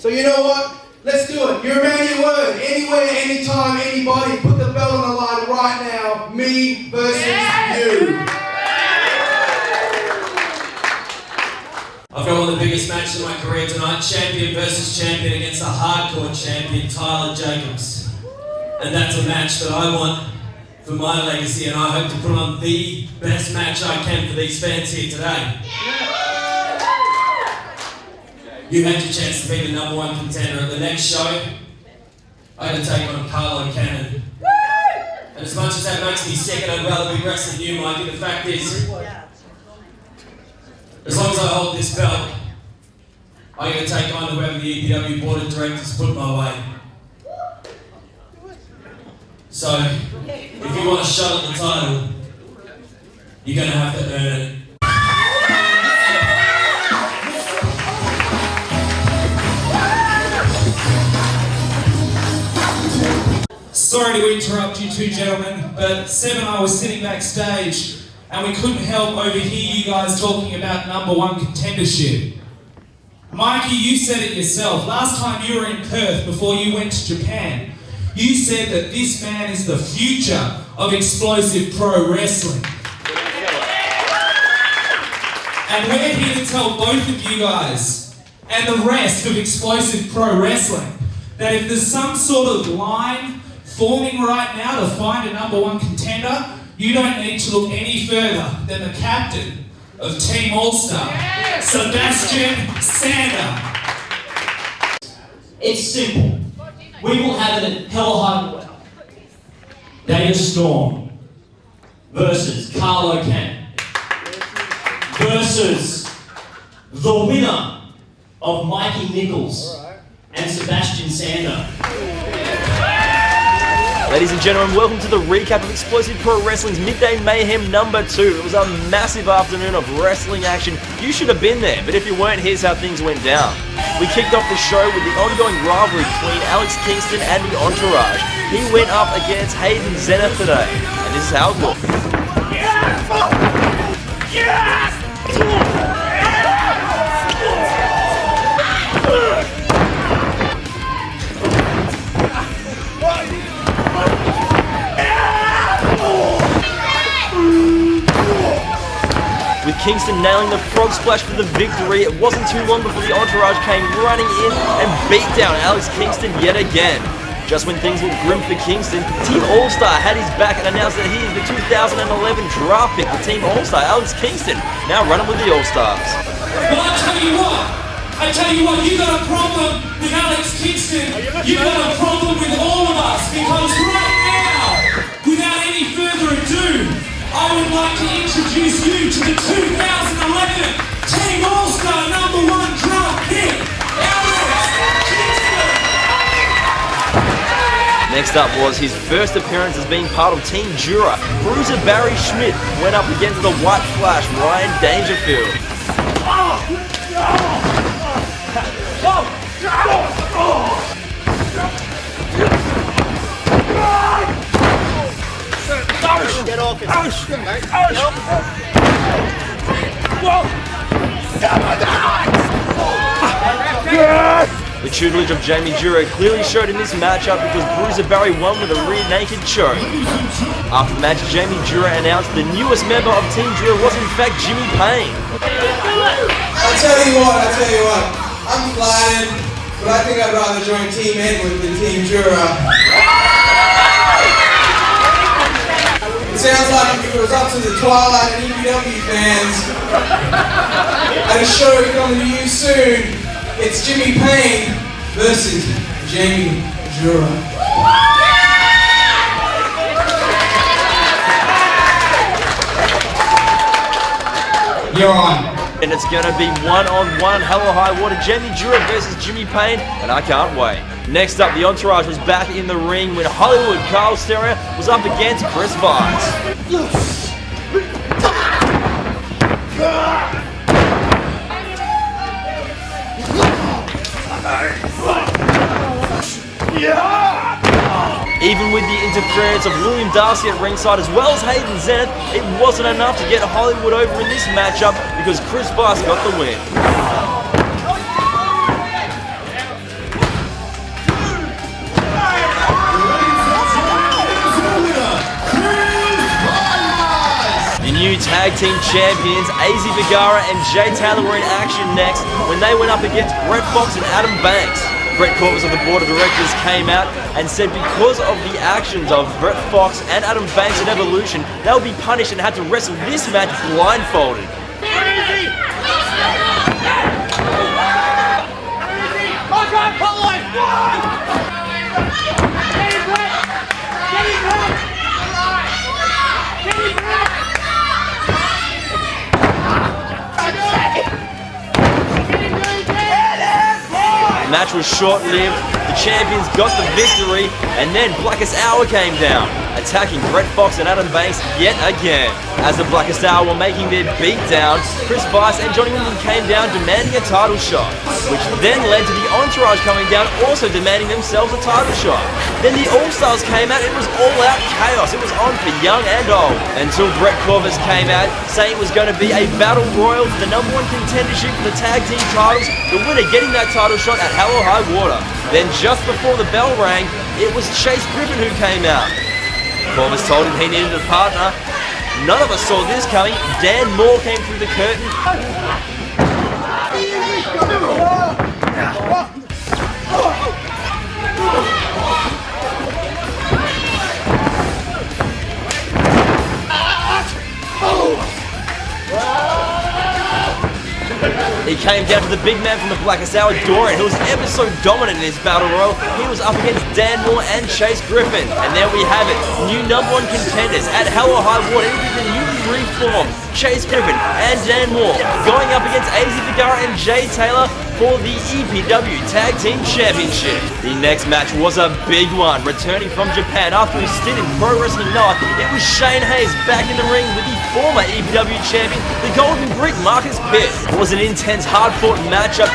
So you know what? Let's do it. You're a man of your word. Anywhere, anytime, anybody. Put the belt on the line right now. Me versus you. I've got one of the biggest matches of my career tonight. Champion versus champion against a hardcore champion, Tyler Jacobs. And that's a match that I want for my legacy, and I hope to put on the best match I can for these fans here today. You had your chance to be the #1 contender at the next show. I had to take on Carlo Cannon. And as much as that makes me sick, and I'd rather be wrestling you, Mikey, the fact is, as long as I hold this belt, I'm going to take on whoever the EPW board of directors put my way. So, if you want a shot at the title, you're going to have to earn it. Sorry to interrupt you two gentlemen, but Seb and I were sitting backstage and we couldn't help overhear you guys talking about #1 contendership. Mikey, you said it yourself. Last time you were in Perth before you went to Japan, you said that this man is the future of explosive pro wrestling. And we're here to tell both of you guys and the rest of explosive pro wrestling that if there's some sort of line forming right now to find a #1 contender, you don't need to look any further than the captain of Team All-Star, Sebastian Sander. It's simple. We will have it at Hell High Data Storm versus Carlo Cannon versus the winner of Mikey Nichols and Sebastian Sander. Ladies and gentlemen, welcome to the recap of Explosive Pro Wrestling's Midday Mayhem #2. It was a massive afternoon of wrestling action. You should have been there, but if you weren't, here's how things went down. We kicked off the show with the ongoing rivalry between Alex Kingston and the Entourage. He went up against Hayden Zenith today, and this is how it looked. With Kingston nailing the frog splash for the victory, it wasn't too long before the Entourage came running in and beat down Alex Kingston yet again. Just when things looked grim for Kingston, Team All-Star had his back and announced that he is the 2011 draft pick for Team All-Star, Alex Kingston, now running with the All-Stars. Well, I tell you what, you got a problem with Alex Kingston, you got a problem with all of us, because right now, without any further ado, I would like to introduce you to the 2011 Team All-Star #1 draft pick, Alex Kingston! Next up was his first appearance as being part of Team Jura. Bruiser Barry Schmidt went up against the White Flash, Ryan Dangerfield. Get off it. The tutelage of Jamie Jura clearly showed in this matchup because Bruiser Barry won with a rear naked choke. After the match, Jamie Jura announced the newest member of Team Jura was in fact Jimmy Payne. I tell you what, I'm flattered, but I think I'd rather join Team Edward than Team Jura. It sounds like if it was up to the Twilight and EPW fans, and a show coming to you soon, it's Jimmy Payne versus Jamie Jura. You're on. And it's going to be one-on-one, hell or high water, Jamie Jura versus Jimmy Payne, and I can't wait. Next up, the Entourage was back in the ring when Hollywood Carl Stereo was up against Chris Vice. Even with the interference of William Darcy at ringside as well as Hayden Zenith, it wasn't enough to get Hollywood over in this matchup because Chris Vice got the win. Tag Team Champions AZ Vergara and Jay Taylor were in action next when they went up against Brett Fox and Adam Banks. Brett Corvus of the Board of Directors came out and said because of the actions of Brett Fox and Adam Banks at Evolution, they'll be punished and had to wrestle this match blindfolded. The match was short-lived, the champions got the victory, and then Blackest Hour came down, attacking Brett Fox and Adam Banks yet again. As the Blackest Hour were making their beatdown, Chris Vice and Johnny Windham came down demanding a title shot, which then led to the Entourage coming down also demanding themselves a title shot. Then the All-Stars came out, it was all-out chaos, it was on for young and old, until Brett Corvus came out saying it was going to be a battle royal for the #1 contendership for the tag team titles, the winner getting that title shot at Hell or High Water. Then just before the bell rang, it was Chase Griffin who came out. Corvus told him he needed a partner. None of us saw this coming. Dan Moore came through the curtain. He came down to the big man from the Blackest Hour, Dorian, who was ever so dominant in his battle royal. He was up against Dan Moore and Chase Griffin. And there we have it, new #1 contenders at Hell or High Water, the newly reformed Chase Griffin and Dan Moore going up against AZ Vergara and Jay Taylor for the EPW Tag Team Championship. The next match was a big one. Returning from Japan after his stint in Pro Wrestling Noah, it was Shane Hayes back in the ring with the former EPW champion, the Golden Brick Marcus Pitt. It was an intense, hard-fought matchup.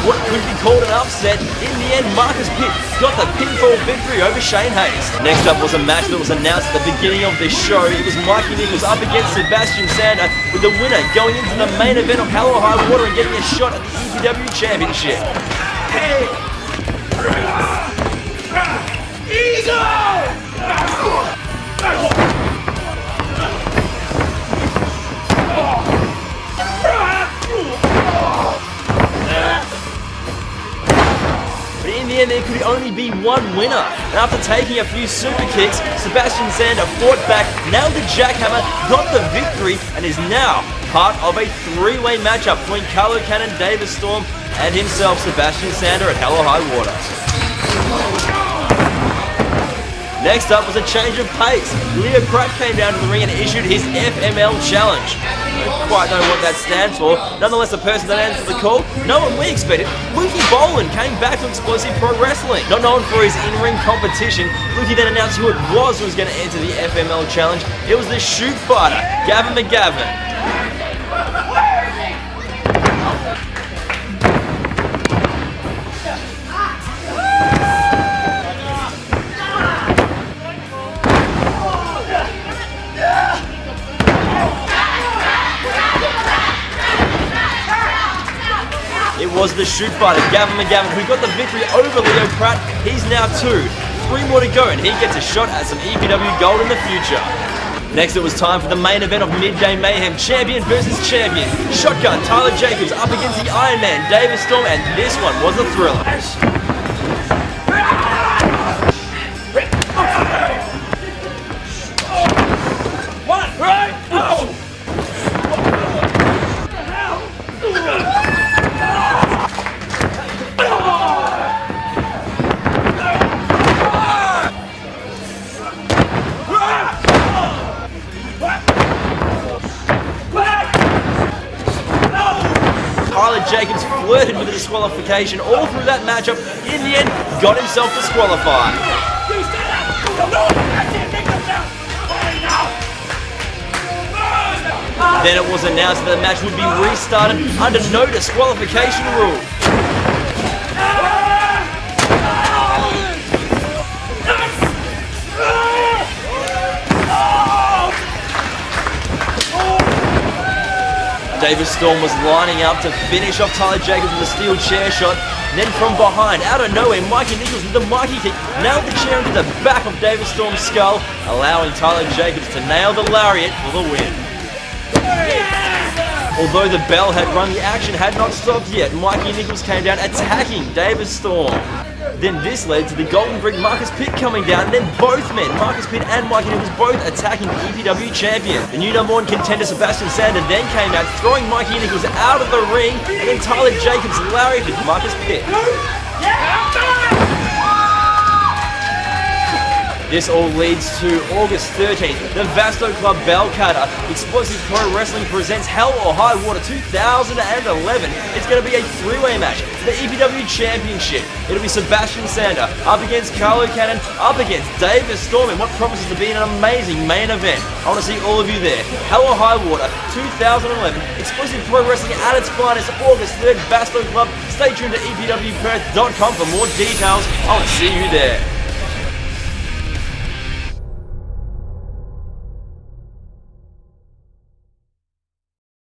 What could be called an upset, in the end Marcus Pitt got the pinfall victory over Shane Hayes. Next up was a match that was announced at the beginning of this show. It was Mikey Nichols up against Sebastian Sander, with the winner going into the main event of Hell or High Water and getting a shot at the EPW Championship. Hey! In the end, there could only be one winner. And after taking a few super kicks, Sebastian Sander fought back, nailed the jackhammer, got the victory, and is now part of a three-way matchup between Carlo Cannon, David Storm, and himself, Sebastian Sander, at Hell or High Water. Next up was a change of pace. Leo Pratt came down to the ring and issued his FML challenge. I don't quite know what that stands for. Nonetheless, the person that answered the call, no one we expected, Lukey Boland, came back to Explosive Pro Wrestling. Not known for his in-ring competition, Lukey then announced who it was who was going to enter the FML challenge. It was the shoot fighter, Gavin McGavin. It was the shoot fighter, Gavin McGavin, who got the victory over Leo Pratt. He's now 2. 3 more to go, and he gets a shot at some EPW gold in the future. Next, it was time for the main event of Midday Mayhem, champion versus champion. Shotgun, Tyler Jacobs up against the Iron Man, David Storm, and this one was a thriller. Jacobs flirted with the disqualification all through that matchup. In the end, got himself disqualified. Then it was announced that the match would be restarted under no disqualification rule. David Storm was lining up to finish off Tyler Jacobs with a steel chair shot. Then from behind, out of nowhere, Mikey Nichols with the Mikey kick nailed the chair into the back of David Storm's skull, allowing Tyler Jacobs to nail the lariat for the win. Although the bell had rung, the action had not stopped yet. Mikey Nichols came down attacking David Storm. Then this led to the Golden Brick Marcus Pitt coming down, and then both men, Marcus Pitt and Mikey Nichols, both attacking the EPW champion. The new #1 contender Sebastian Sander then came out, throwing Mikey Nichols out of the ring, and then Tyler Jacobs lariated Marcus Pitt. This all leads to August 13th, the Vasto Club Balcata Explosive Pro Wrestling presents Hell or High Water 2011. It's going to be a three-way match for the EPW Championship. It'll be Sebastian Sander up against Carlo Cannon, up against David Storm in what promises to be an amazing main event. I want to see all of you there. Hell or High Water 2011, Explosive Pro Wrestling at its finest, August 3rd, Vasto Club. Stay tuned to EPWPerth.com for more details. I want to see you there.